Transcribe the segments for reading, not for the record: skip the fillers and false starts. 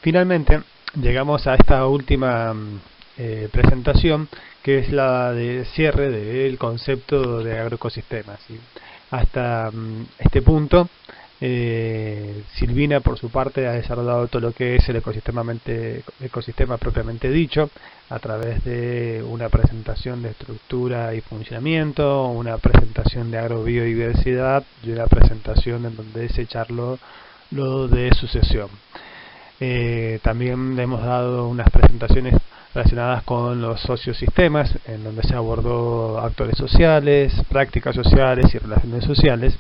Finalmente, llegamos a esta última presentación, que es la de cierre del concepto de agroecosistemas, ¿sí? Hasta este punto, Silvina, por su parte, ha desarrollado todo lo que es el ecosistema propiamente dicho, a través de una presentación de estructura y funcionamiento, una presentación de agrobiodiversidad y una presentación en donde se charló lo de sucesión. También le hemos dado unas presentaciones relacionadas con los sociosistemas, en donde se abordó actores sociales, prácticas sociales y relaciones sociales.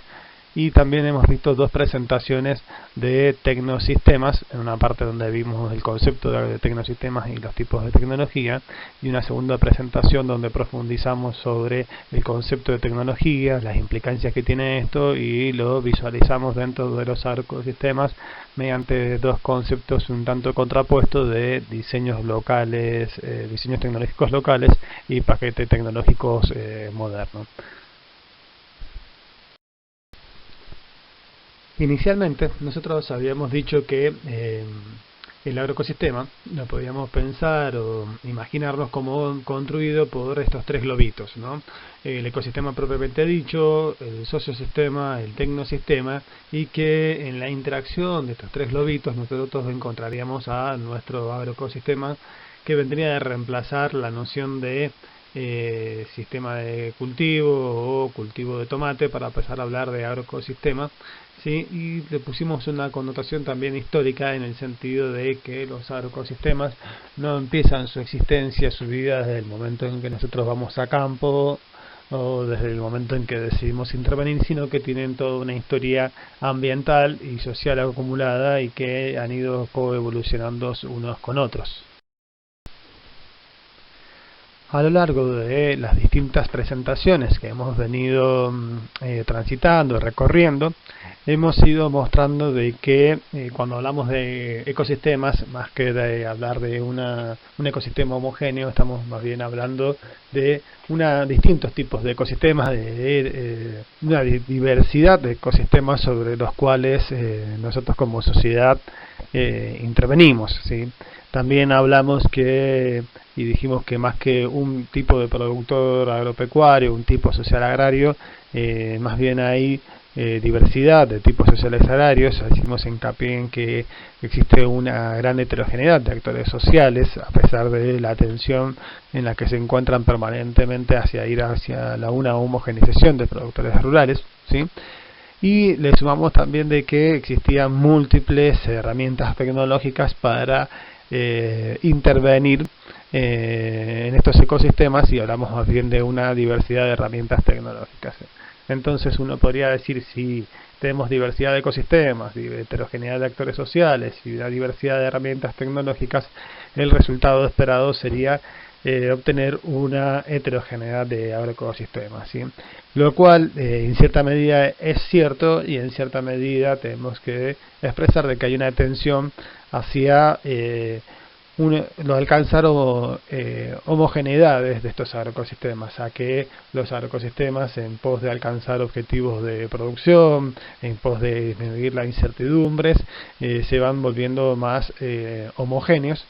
Y también hemos visto dos presentaciones de tecnosistemas, en una parte donde vimos el concepto de tecnosistemas y los tipos de tecnología, y una segunda presentación donde profundizamos sobre el concepto de tecnología, las implicancias que tiene esto, y lo visualizamos dentro de los agroecosistemas mediante dos conceptos un tanto contrapuestos de diseños locales, diseños tecnológicos locales y paquetes tecnológicos modernos. Inicialmente nosotros habíamos dicho que el agroecosistema lo podíamos pensar o imaginarnos como construido por estos tres globitos, ¿no? El ecosistema propiamente dicho, el sociosistema, el tecnosistema, y que en la interacción de estos tres globitos nosotros encontraríamos a nuestro agroecosistema, que vendría a reemplazar la noción de sistema de cultivo o cultivo de tomate para empezar a hablar de agroecosistema, ¿sí? Y le pusimos una connotación también histórica, en el sentido de que los agroecosistemas no empiezan su existencia, su vida, desde el momento en que nosotros vamos a campo o desde el momento en que decidimos intervenir, sino que tienen toda una historia ambiental y social acumulada y que han ido coevolucionando unos con otros. A lo largo de las distintas presentaciones que hemos venido transitando, recorriendo, hemos ido mostrando de que cuando hablamos de ecosistemas, más que de hablar de un ecosistema homogéneo, estamos más bien hablando de distintos tipos de ecosistemas, de una diversidad de ecosistemas sobre los cuales nosotros como sociedad intervenimos, ¿sí? También hablamos y dijimos que más que un tipo de productor agropecuario, un tipo social agrario, más bien hay diversidad de tipos sociales agrarios. Hicimos hincapié en que existe una gran heterogeneidad de actores sociales, a pesar de la atención en la que se encuentran permanentemente hacia una homogeneización de productores rurales, ¿sí? Y le sumamos también de que existían múltiples herramientas tecnológicas para intervenir en estos ecosistemas, y hablamos más bien de una diversidad de herramientas tecnológicas. Entonces uno podría decir, si tenemos diversidad de ecosistemas, heterogeneidad de actores sociales y una diversidad de herramientas tecnológicas, el resultado esperado sería obtener una heterogeneidad de agroecosistemas, ¿sí? Lo cual en cierta medida es cierto, y en cierta medida tenemos que expresar de que hay una tensión hacia lo alcanzar homogeneidades de estos agroecosistemas, a que los agroecosistemas, en pos de alcanzar objetivos de producción, en pos de disminuir las incertidumbres, se van volviendo más homogéneos.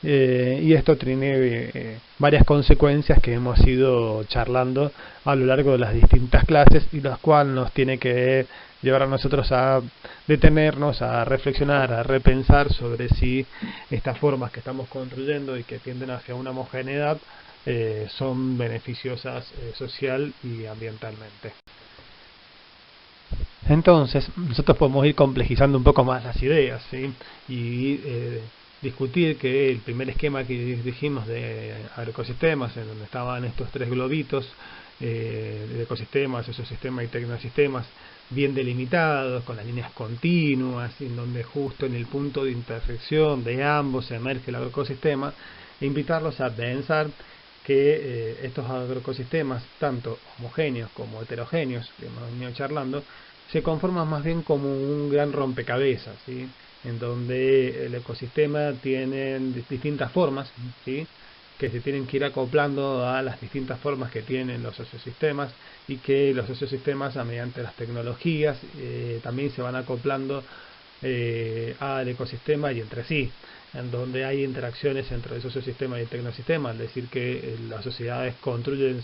Y esto tiene varias consecuencias que hemos ido charlando a lo largo de las distintas clases, y las cuales nos tiene que llevar a nosotros a detenernos, a reflexionar, a repensar sobre si estas formas que estamos construyendo y que tienden hacia una homogeneidad son beneficiosas social y ambientalmente. Entonces, nosotros podemos ir complejizando un poco más las ideas, ¿sí? Y discutir que el primer esquema que dijimos de agroecosistemas, en donde estaban estos tres globitos de ecosistemas, sociosistemas y tecnosistemas, bien delimitados, con las líneas continuas, en donde justo en el punto de intersección de ambos emerge el agroecosistema, e invitarlos a pensar que estos agroecosistemas, tanto homogéneos como heterogéneos, que hemos venido charlando, se conforman más bien como un gran rompecabezas, ¿sí? En donde el ecosistema tiene distintas formas, ¿sí? Que se tienen que ir acoplando a las distintas formas que tienen los sociosistemas, y que los sociosistemas, mediante las tecnologías, también se van acoplando al ecosistema y entre sí, en donde hay interacciones entre el sociosistema y el tecnosistema, es decir, que las sociedades construyen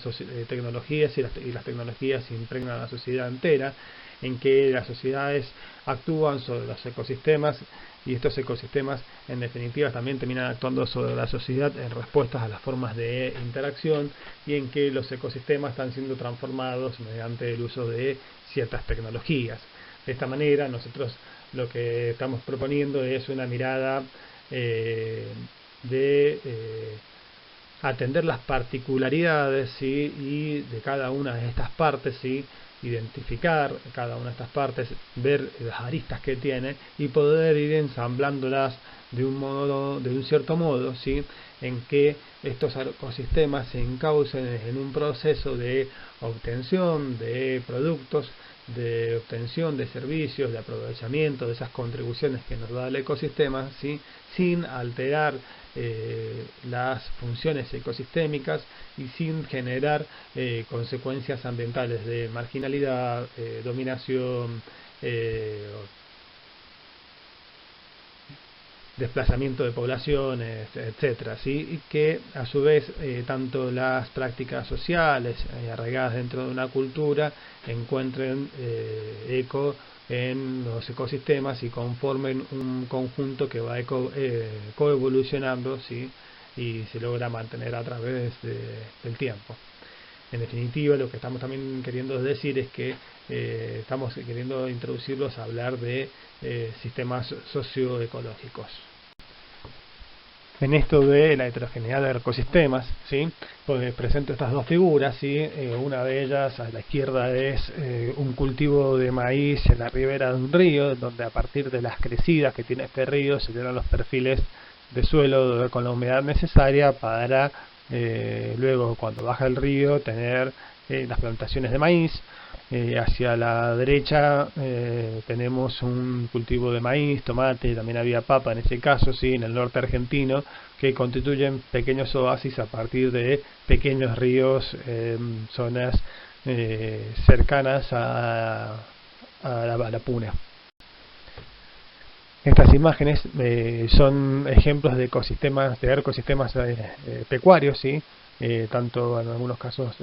tecnologías y las tecnologías impregnan a la sociedad entera, en que las sociedades actúan sobre los ecosistemas y estos ecosistemas en definitiva también terminan actuando sobre la sociedad en respuestas a las formas de interacción, y en que los ecosistemas están siendo transformados mediante el uso de ciertas tecnologías. De esta manera nosotros lo que estamos proponiendo es una mirada de atender las particularidades, ¿sí?, y de cada una de estas partes, ¿sí?, identificar cada una de estas partes, ver las aristas que tiene y poder ir ensamblándolas de un cierto modo, ¿sí?, en que estos ecosistemas se encaucen en un proceso de obtención de productos, de obtención de servicios, de aprovechamiento de esas contribuciones que nos da el ecosistema, ¿sí?, sin alterar las funciones ecosistémicas y sin generar consecuencias ambientales de marginalidad, dominación, desplazamiento de poblaciones, etcétera, ¿sí?, y que a su vez tanto las prácticas sociales arraigadas dentro de una cultura encuentren eco en los ecosistemas y conformen un conjunto que va coevolucionando, ¿sí?, y se logra mantener a través del tiempo. En definitiva, lo que estamos también queriendo decir es que estamos queriendo introducirlos a hablar de sistemas socioecológicos. En esto de la heterogeneidad de ecosistemas, ¿sí?, pues presento estas dos figuras, ¿sí? Una de ellas a la izquierda es un cultivo de maíz en la ribera de un río, donde a partir de las crecidas que tiene este río se llenan los perfiles de suelo con la humedad necesaria para luego, cuando baja el río, tener las plantaciones de maíz. Hacia la derecha tenemos un cultivo de maíz, tomate, también había papa en ese caso, ¿sí?, en el norte argentino, que constituyen pequeños oasis a partir de pequeños ríos en zonas cercanas a la puna. Estas imágenes son ejemplos de ecosistemas pecuarios, ¿sí?, tanto en algunos casos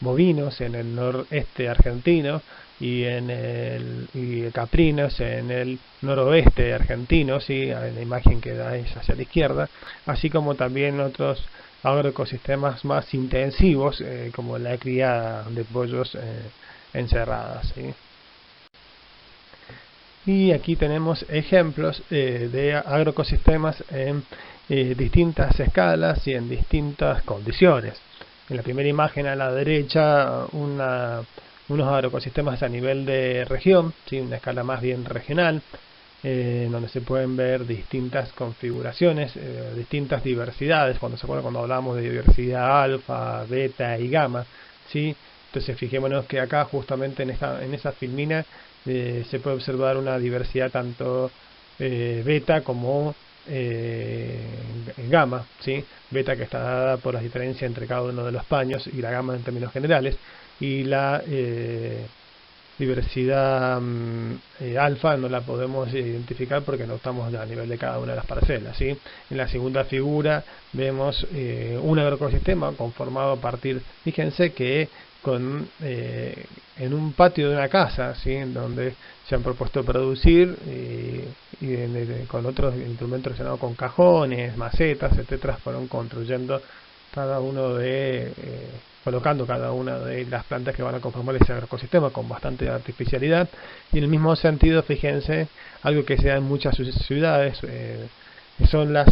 bovinos en el noreste argentino y caprinos en el noroeste argentino, ¿sí?, en la imagen que dais hacia la izquierda, así como también otros agroecosistemas más intensivos como la cría de pollos encerradas, ¿sí? Y aquí tenemos ejemplos de agroecosistemas en distintas escalas y en distintas condiciones. En la primera imagen a la derecha unos agroecosistemas a nivel de región, ¿sí?, una escala más bien regional, donde se pueden ver distintas configuraciones, distintas diversidades. Cuando hablamos de diversidad alfa, beta y gamma, ¿sí? Entonces fijémonos que acá justamente en esa filmina se puede observar una diversidad tanto beta como gamma, ¿sí? Beta que está dada por la diferencia entre cada uno de los paños, y la gamma en términos generales, y la diversidad alfa no la podemos identificar porque no estamos a nivel de cada una de las parcelas, ¿sí? En la segunda figura vemos un agroecosistema conformado a partir, fíjense que en un patio de una casa, ¿sí?, en donde se han propuesto producir con otros instrumentos relacionados con cajones, macetas, etcétera, fueron construyendo colocando cada una de las plantas que van a conformar ese agroecosistema con bastante artificialidad. Y en el mismo sentido, fíjense, algo que se da en muchas ciudades son las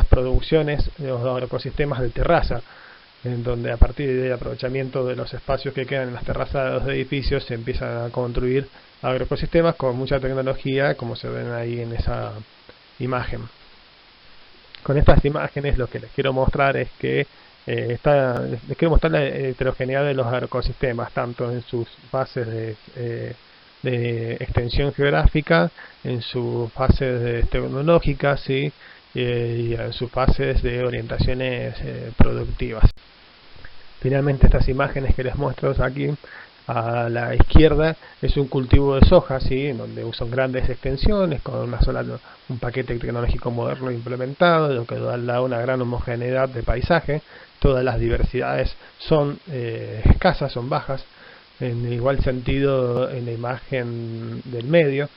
producciones de los agroecosistemas de terraza, en donde a partir del aprovechamiento de los espacios que quedan en las terrazas de los edificios se empiezan a construir agroecosistemas con mucha tecnología, como se ven ahí en esa imagen. Con estas imágenes lo que les quiero mostrar es que les quiero mostrar la heterogeneidad de los agroecosistemas, tanto en sus fases de extensión geográfica, en sus fases tecnológicas, ¿sí?, y en sus fases de orientaciones productivas. Finalmente, estas imágenes que les muestro aquí A la izquierda es un cultivo de soja, ¿sí? En donde usan grandes extensiones con un paquete tecnológico moderno implementado, lo que da una gran homogeneidad de paisaje. Todas las diversidades son escasas, son bajas. En igual sentido, en la imagen del medio,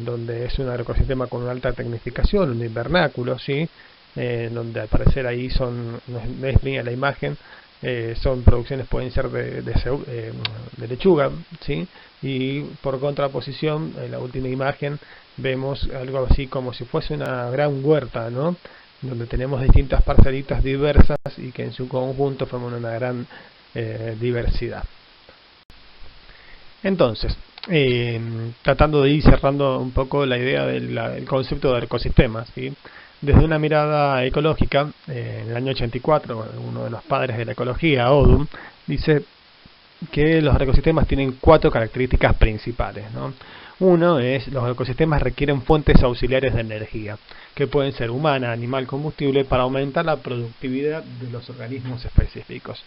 donde es un agroecosistema con una alta tecnificación, un invernáculo, ¿sí? Donde al parecer ahí no es línea la imagen, son producciones, pueden ser de lechuga, ¿sí? Y por contraposición, en la última imagen vemos algo así como si fuese una gran huerta, ¿no? Donde tenemos distintas parcelitas diversas y que en su conjunto forman una gran diversidad. Entonces, tratando de ir cerrando un poco la idea del concepto de ecosistemas, ¿sí? Desde una mirada ecológica, en el año 84, uno de los padres de la ecología, Odum, dice que los ecosistemas tienen 4 características principales, ¿no? Uno es, los ecosistemas requieren fuentes auxiliares de energía, que pueden ser humana, animal, combustible, para aumentar la productividad de los organismos específicos.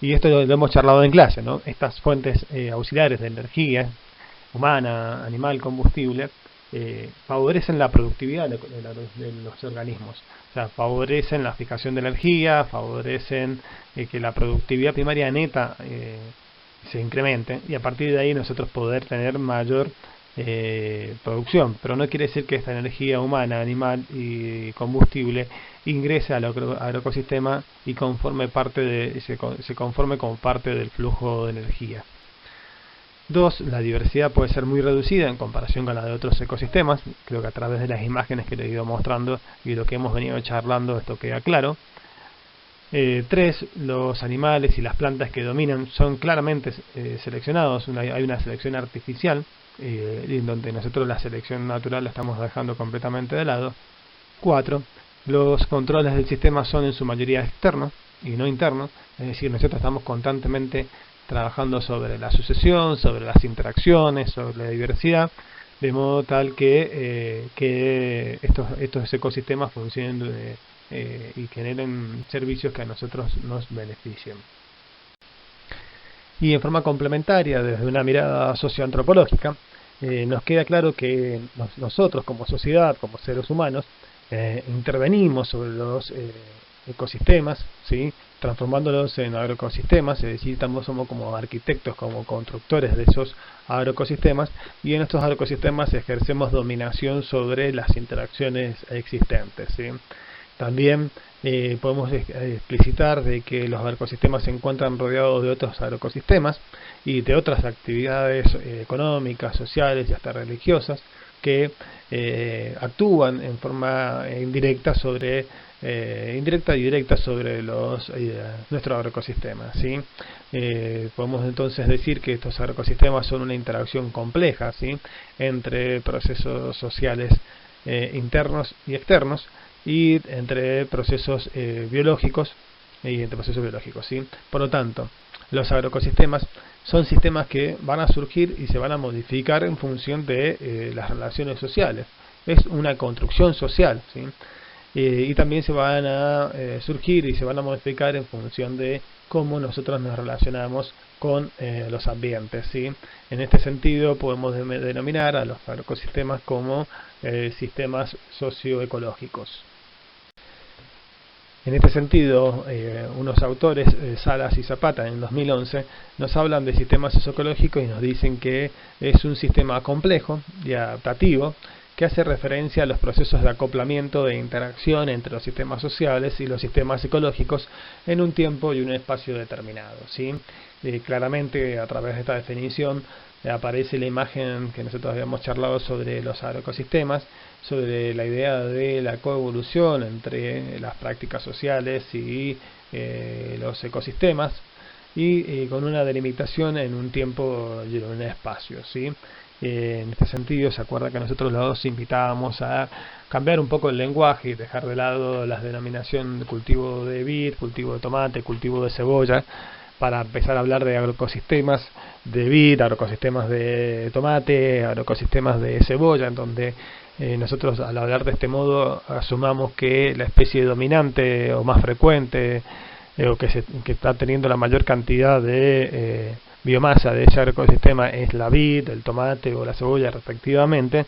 Y esto lo hemos charlado en clase, ¿no? Estas fuentes auxiliares de energía, humana, animal, combustible, favorecen la productividad de los organismos. O sea, favorecen la fijación de energía, favorecen que la productividad primaria neta se incremente, y a partir de ahí nosotros poder tener mayor producción. Pero no quiere decir que esta energía humana, animal y combustible ingrese al ecosistema y se conforme con parte del flujo de energía. 2. La diversidad puede ser muy reducida en comparación con la de otros ecosistemas. Creo que a través de las imágenes que le he ido mostrando y lo que hemos venido charlando esto queda claro. 3. Los animales y las plantas que dominan son claramente seleccionados. Hay una selección artificial, en donde nosotros la selección natural la estamos dejando completamente de lado. 4. Los controles del sistema son en su mayoría externos y no internos, es decir, nosotros estamos constantemente trabajando sobre la sucesión, sobre las interacciones, sobre la diversidad, de modo tal que estos ecosistemas funcionen y generen servicios que a nosotros nos beneficien. Y en forma complementaria, desde una mirada socioantropológica, nos queda claro que nosotros como sociedad, como seres humanos, intervenimos sobre los ecosistemas, ¿sí? Transformándolos en agroecosistemas, es decir, somos como arquitectos, como constructores de esos agroecosistemas, y en estos agroecosistemas ejercemos dominación sobre las interacciones existentes, ¿sí? También podemos explicitar de que los agroecosistemas se encuentran rodeados de otros agroecosistemas y de otras actividades económicas, sociales y hasta religiosas que actúan en forma indirecta y directa sobre nuestro agroecosistema, ¿sí? Podemos entonces decir que estos agroecosistemas son una interacción compleja, ¿sí? Entre procesos sociales internos y externos, y entre procesos biológicos ¿sí? Por lo tanto, los agroecosistemas son sistemas que van a surgir y se van a modificar en función de las relaciones sociales. Es una construcción social, ¿sí? Y también se van a surgir y se van a modificar en función de cómo nosotros nos relacionamos con los ambientes, ¿sí? En este sentido podemos denominar a los agroecosistemas como sistemas socioecológicos. En este sentido, unos autores, Salas y Zapata, en 2011, nos hablan de sistemas socioecológicos y nos dicen que es un sistema complejo y adaptativo que hace referencia a los procesos de acoplamiento e interacción entre los sistemas sociales y los sistemas ecológicos en un tiempo y un espacio determinado, ¿sí? Claramente, a través de esta definición, aparece la imagen que nosotros habíamos charlado sobre los agroecosistemas, sobre la idea de la coevolución entre las prácticas sociales y los ecosistemas, y con una delimitación en un tiempo y en un espacio, ¿sí? En este sentido, se acuerda que nosotros los dos invitábamos a cambiar un poco el lenguaje y dejar de lado las denominaciones de cultivo de vid, cultivo de tomate, cultivo de cebolla, para empezar a hablar de agroecosistemas de vid, agroecosistemas de tomate, agroecosistemas de cebolla, en donde nosotros, al hablar de este modo, asumamos que la especie dominante o más frecuente o que está teniendo la mayor cantidad de biomasa de ese ecosistema es la vid, el tomate o la cebolla respectivamente,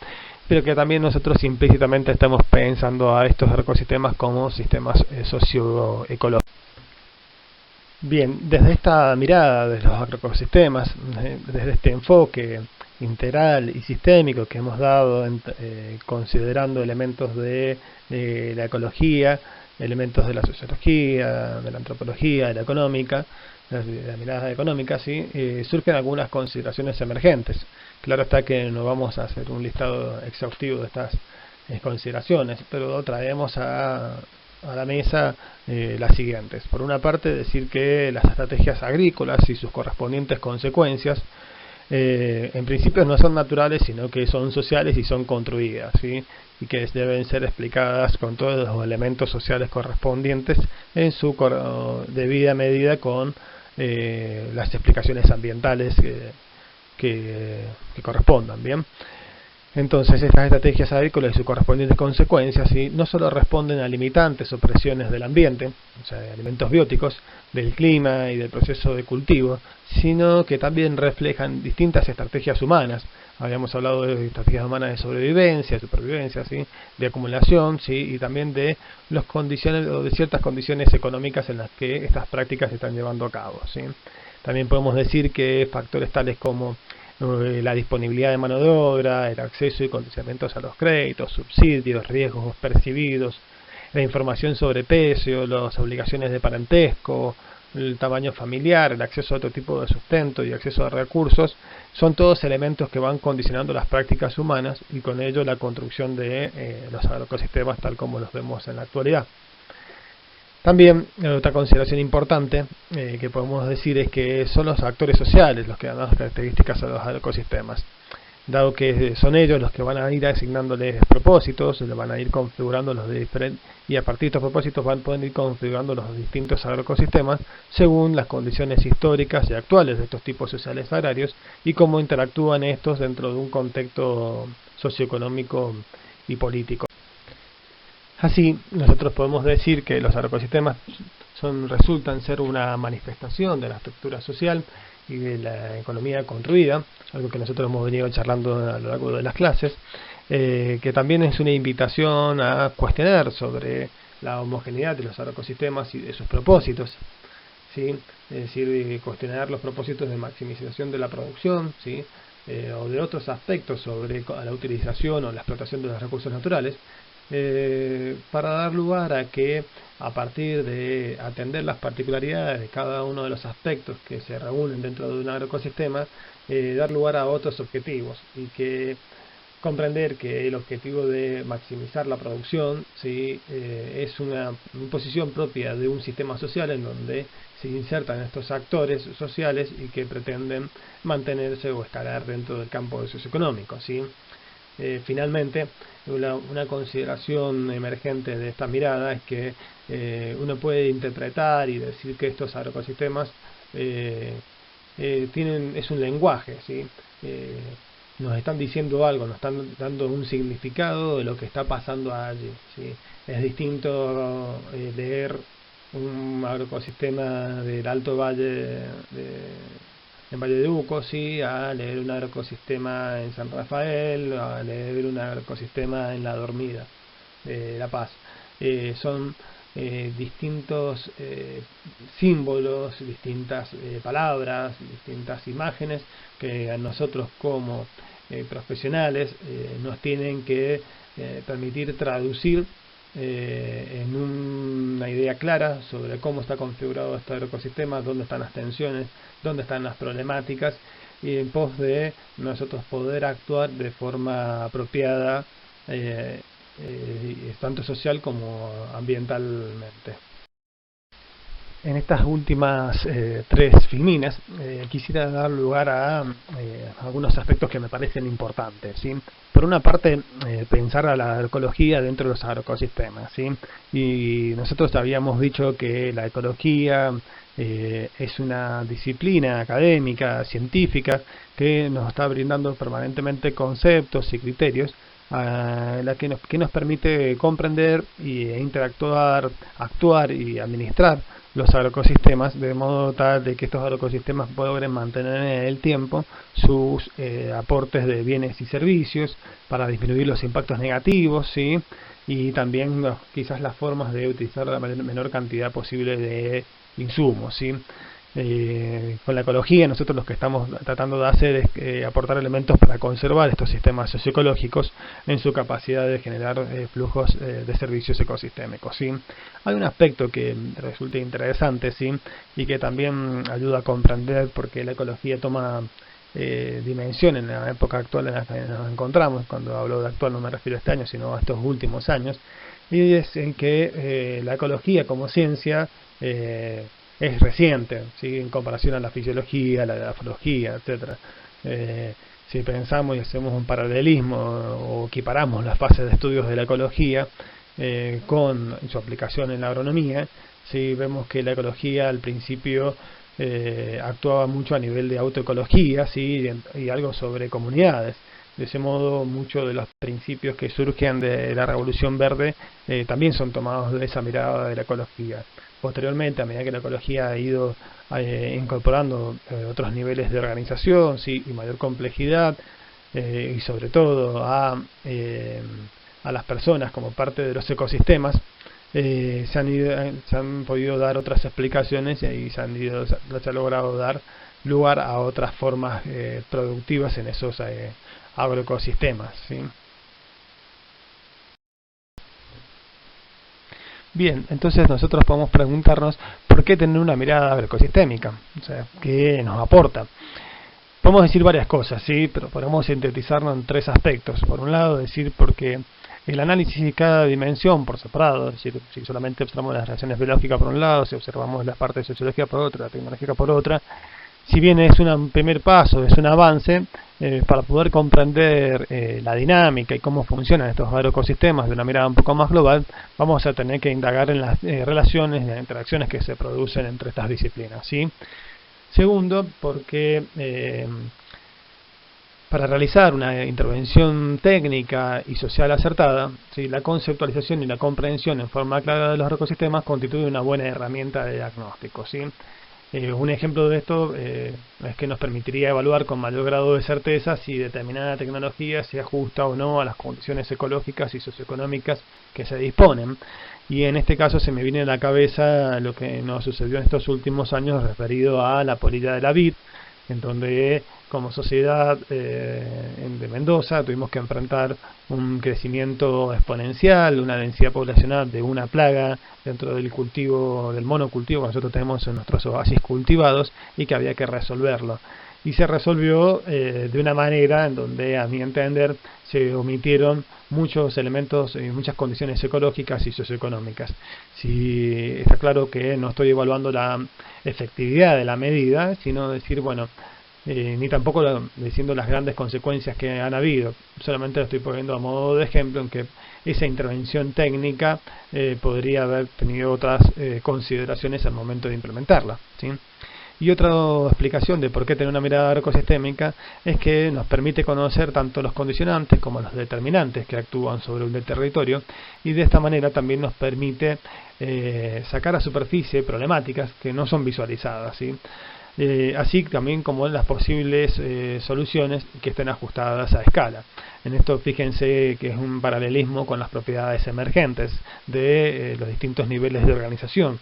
pero que también nosotros implícitamente estamos pensando a estos ecosistemas como sistemas socioecológicos. Bien, desde esta mirada de los agroecosistemas, desde este enfoque integral y sistémico que hemos dado considerando elementos de la ecología, elementos de la sociología, de la antropología, de la económica, de la mirada económica, ¿sí? Surgen algunas consideraciones emergentes. Claro está que no vamos a hacer un listado exhaustivo de estas consideraciones, pero traemos a la mesa las siguientes. Por una parte, decir que las estrategias agrícolas y sus correspondientes consecuencias en principio no son naturales, sino que son sociales y son construidas, ¿sí? Y que deben ser explicadas con todos los elementos sociales correspondientes en su debida medida con las explicaciones ambientales que correspondan, ¿bien? Entonces, estas estrategias agrícolas y sus correspondientes consecuencias, ¿sí?, no solo responden a limitantes o presiones del ambiente, o sea, de elementos bióticos, del clima y del proceso de cultivo, sino que también reflejan distintas estrategias humanas. Habíamos hablado de estrategias humanas de sobrevivencia, de supervivencia, ¿sí?, de acumulación, ¿sí?, y también de las condiciones o de ciertas condiciones económicas en las que estas prácticas se están llevando a cabo, ¿sí? También podemos decir que factores tales como la disponibilidad de mano de obra, el acceso y condicionamientos a los créditos, subsidios, riesgos percibidos, la información sobre precio, las obligaciones de parentesco, el tamaño familiar, el acceso a otro tipo de sustento y acceso a recursos, son todos elementos que van condicionando las prácticas humanas y con ello la construcción de los agroecosistemas tal como los vemos en la actualidad. También otra consideración importante que podemos decir es que son los actores sociales los que dan las características a los ecosistemas, dado que son ellos los que van a ir asignándoles propósitos, le van a ir configurando los diferentes, y a partir de estos propósitos pueden ir configurando los distintos agroecosistemas según las condiciones históricas y actuales de estos tipos sociales agrarios y cómo interactúan estos dentro de un contexto socioeconómico y político. Así, nosotros podemos decir que los agroecosistemas resultan ser una manifestación de la estructura social y de la economía construida, algo que nosotros hemos venido charlando a lo largo de las clases, que también es una invitación a cuestionar sobre la homogeneidad de los agroecosistemas y de sus propósitos, ¿sí? Es decir, cuestionar los propósitos de maximización de la producción, ¿sí?, o de otros aspectos sobre la utilización o la explotación de los recursos naturales, para dar lugar a que, a partir de atender las particularidades de cada uno de los aspectos que se reúnen dentro de un agroecosistema, dar lugar a otros objetivos y que comprender que el objetivo de maximizar la producción, ¿sí?, es una posición propia de un sistema social en donde se insertan estos actores sociales y que pretenden mantenerse o escalar dentro del campo socioeconómico, ¿sí? Finalmente, una consideración emergente de esta mirada es que uno puede interpretar y decir que estos agroecosistemas es un lenguaje, ¿sí? Nos están diciendo algo, nos están dando un significado de lo que está pasando allí, ¿sí? Es distinto leer un agroecosistema del Alto Valle en Valle de Uco, sí, a leer un agroecosistema en San Rafael, a leer un agroecosistema en La Dormida, La Paz. Son distintos símbolos, distintas palabras, distintas imágenes que a nosotros como profesionales nos tienen que permitir traducir en una idea clara sobre cómo está configurado este ecosistema, dónde están las tensiones, dónde están las problemáticas, y en pos de nosotros poder actuar de forma apropiada, tanto social como ambientalmente. En estas últimas tres filminas quisiera dar lugar a algunos aspectos que me parecen importantes, ¿sí? Por una parte, pensar a la ecología dentro de los agroecosistemas, ¿sí? Y nosotros habíamos dicho que la ecología es una disciplina académica, científica, que nos está brindando permanentemente conceptos y criterios que nos permite comprender e interactuar, actuar y administrar los agroecosistemas, de modo tal de que estos agroecosistemas puedan mantener en el tiempo sus aportes de bienes y servicios para disminuir los impactos negativos, ¿sí? Y también quizás las formas de utilizar la menor cantidad posible de insumos, ¿sí? Con la ecología nosotros lo que estamos tratando de hacer es aportar elementos para conservar estos sistemas socioecológicos en su capacidad de generar flujos de servicios ecosistémicos, ¿sí? Hay un aspecto que resulta interesante, ¿sí? Y que también ayuda a comprender por qué la ecología toma dimensión en la época actual en la que nos encontramos. Cuando hablo de actual no me refiero a este año, sino a estos últimos años, y es en que la ecología como ciencia es reciente, ¿sí? En comparación a la fisiología, la grafología, etcétera. Si pensamos y hacemos un paralelismo o equiparamos las fases de estudios de la ecología con su aplicación en la agronomía, ¿sí? Vemos que la ecología al principio actuaba mucho a nivel de autoecología, ¿sí? Y algo sobre comunidades. De ese modo, muchos de los principios que surgen de la Revolución Verde también son tomados de esa mirada de la ecología. Posteriormente, a medida que la ecología ha ido incorporando otros niveles de organización, ¿sí? Y mayor complejidad, y sobre todo a las personas como parte de los ecosistemas, se han podido dar otras explicaciones y se ha logrado dar lugar a otras formas productivas en esos agroecosistemas, ¿sí? Bien, entonces nosotros podemos preguntarnos por qué tener una mirada agroecosistémica, o sea, qué nos aporta. Podemos decir varias cosas, ¿sí? Pero podemos sintetizarlo en tres aspectos. Por un lado, decir porque el análisis de cada dimensión por separado, es decir, si solamente observamos las relaciones biológicas por un lado, si observamos la parte de sociología por otra, la tecnológica por otra, si bien es un primer paso, es un avance, para poder comprender la dinámica y cómo funcionan estos agroecosistemas de una mirada un poco más global, vamos a tener que indagar en las relaciones, en las interacciones que se producen entre estas disciplinas, ¿sí? Segundo, porque para realizar una intervención técnica y social acertada, ¿sí? La conceptualización y la comprensión en forma clara de los ecosistemas constituye una buena herramienta de diagnóstico, ¿sí? Un ejemplo de esto es que nos permitiría evaluar con mayor grado de certeza si determinada tecnología se ajusta o no a las condiciones ecológicas y socioeconómicas que se disponen. Y en este caso se me viene a la cabeza lo que nos sucedió en estos últimos años referido a la polilla de la vid, en donde como sociedad de Mendoza tuvimos que enfrentar un crecimiento exponencial, una densidad poblacional de una plaga dentro del cultivo, del monocultivo que nosotros tenemos en nuestros oasis cultivados y que había que resolverlo. Y se resolvió de una manera en donde, a mi entender, se omitieron muchos elementos y muchas condiciones ecológicas y socioeconómicas. Si está claro que no estoy evaluando la efectividad de la medida, sino decir, bueno, ni tampoco diciendo las grandes consecuencias que han habido, solamente lo estoy poniendo a modo de ejemplo en que esa intervención técnica podría haber tenido otras consideraciones al momento de implementarla, ¿sí? Y otra explicación de por qué tener una mirada agroecosistémica es que nos permite conocer tanto los condicionantes como los determinantes que actúan sobre un territorio, y de esta manera también nos permite sacar a superficie problemáticas que no son visualizadas, ¿sí? Así también como las posibles soluciones que estén ajustadas a escala. En esto fíjense que es un paralelismo con las propiedades emergentes de los distintos niveles de organización.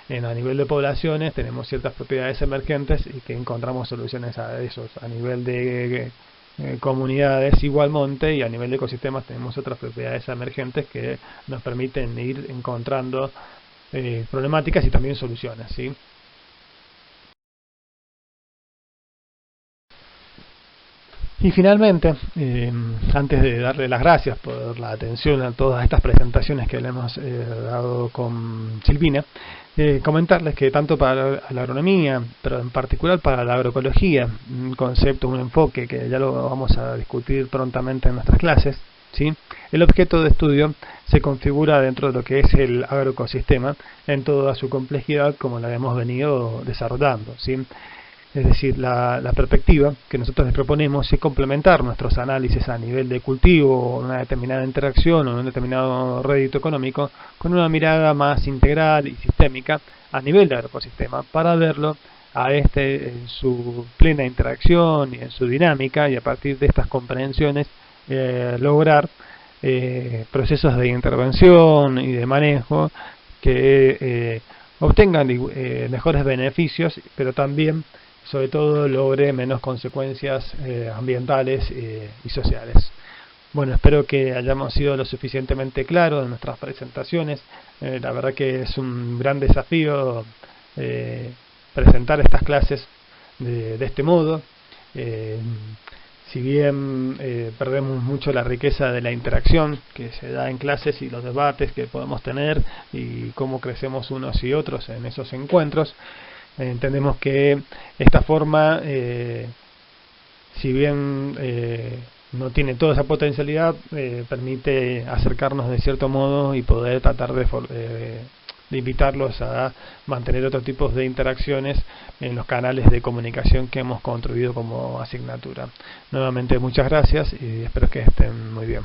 A nivel de poblaciones tenemos ciertas propiedades emergentes y que encontramos soluciones a esos. A nivel de comunidades igual monte, y a nivel de ecosistemas tenemos otras propiedades emergentes que nos permiten ir encontrando problemáticas y también soluciones, ¿sí? Y finalmente, antes de darle las gracias por la atención a todas estas presentaciones que le hemos dado con Silvina, comentarles que tanto para la agronomía, pero en particular para la agroecología, un concepto, un enfoque que ya lo vamos a discutir prontamente en nuestras clases, ¿sí? El objeto de estudio se configura dentro de lo que es el agroecosistema en toda su complejidad, como la hemos venido desarrollando, ¿sí? Es decir, la perspectiva que nosotros les proponemos es complementar nuestros análisis a nivel de cultivo, una determinada interacción o un determinado rédito económico, con una mirada más integral y sistémica a nivel del ecosistema, para verlo a en su plena interacción y en su dinámica, y a partir de estas comprensiones lograr procesos de intervención y de manejo que obtengan mejores beneficios, pero también, sobre todo, logre menos consecuencias ambientales y sociales. Bueno, espero que hayamos sido lo suficientemente claros en nuestras presentaciones. La verdad que es un gran desafío presentar estas clases de este modo. Si bien perdemos mucho la riqueza de la interacción que se da en clases y los debates que podemos tener y cómo crecemos unos y otros en esos encuentros, entendemos que esta forma, si bien no tiene toda esa potencialidad, permite acercarnos de cierto modo y poder tratar de invitarlos a mantener otros tipos de interacciones en los canales de comunicación que hemos construido como asignatura. Nuevamente muchas gracias y espero que estén muy bien.